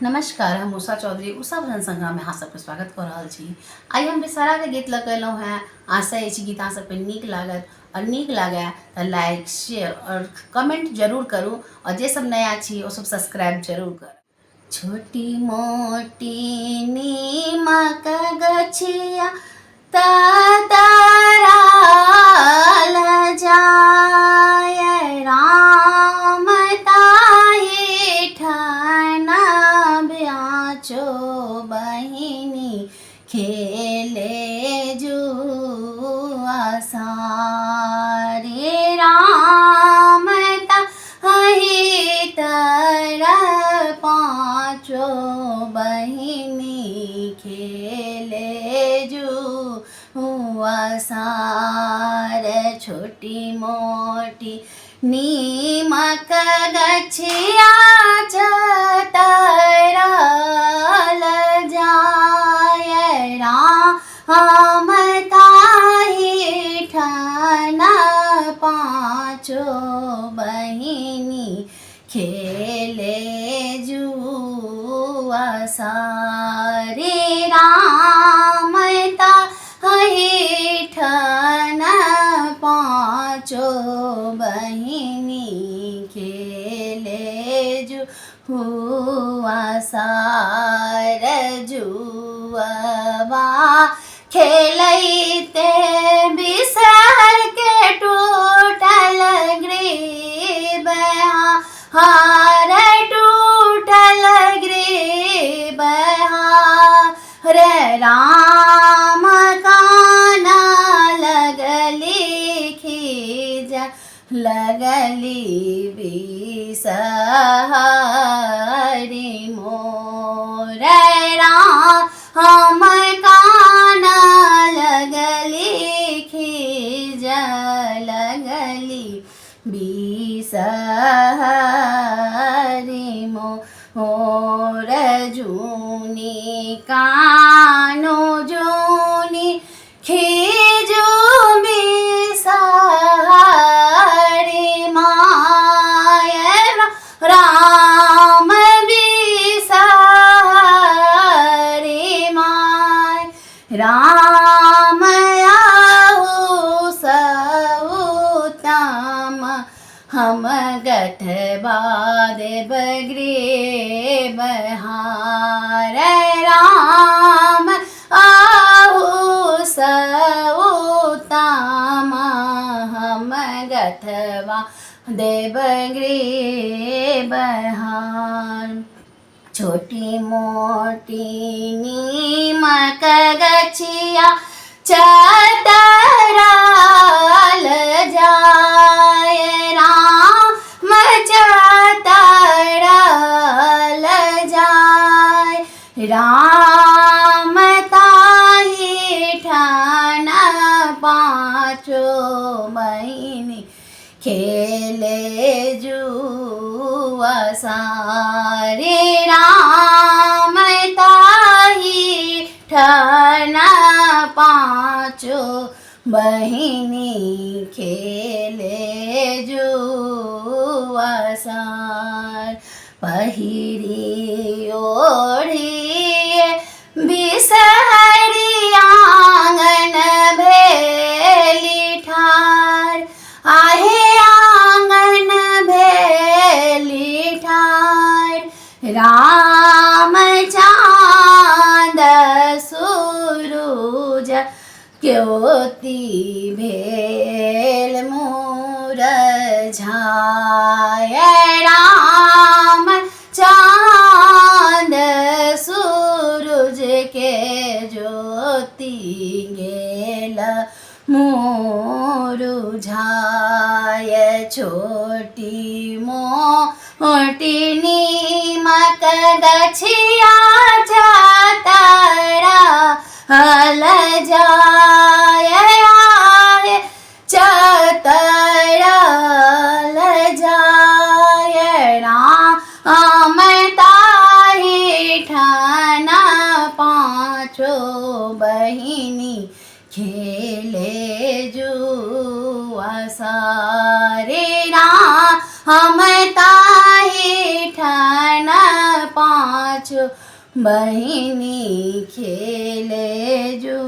नमस्कार, हम उषा चौधरी उषा भजन संग्राम में अहाँ सबके स्वागत कर रहल छी। आइ हम बेसहारा के गीत लऽ कऽ एलहुँ हैं। आशा अछि गीत अहाँ सबके नीक लागत और नीक लागे तऽ लाइक शेयर और कमेंट जरूर करू और जे सब नया छी वो सब सब्सक्राइब जरूर कर। छोटी मोटी नीमक गछिया ताराल जाय राम ताहि ठाना ब्याचो बहिनी खेले जुआ सारे राम ताहि तर पाँचो बहिनी खेले जुआ सार छोटी मोटी नीमक गछिया तरल जाय राम ताहि ठाना पाँचो बहिनी खेले जुआ सारे राम ताहि ठाना पाँचो बहिनी खेले जुआ सार जुआ खेलैते बिसर के टूटल ग्रीब हार टूटल ग्रीब हार राम काना लगली खीज लगली बिसहरी मोर राम काना लगली खीज लगली बिसहरी मोर जूनी कानो जूनी खीजू बिसहरी माय राम बिसहरी माय राम आहु सउतम हम गठबा देब ग्रीब हार राम आहु सउतम हम गठबा देब ग्रीब हार छोटी मोटी नीमक गछिया चतरल जाय राम चतरल जाय राम ताहि ठाना पाँचो बहिनी खेले जुआ सारे राम ताहि ठाना पाँचो बहिनी खेले जुआ सार पहिरी ओढ़िए बिसहरी आंगन भेली ठार आहे आंगन भेली ठार राम चाँद सूरुज ज्योति भेल मुरझाय राम चाँद सूरुज के ज्योति गेल मुरझाय छोटी मोटी नीमक गछिया चतरल जाय चतरल जाय राम ताहि ठाना पाँचो बहिनी खेले जुआ सारे राम ताहि ठाना पा पाँच बहिनी खेले जो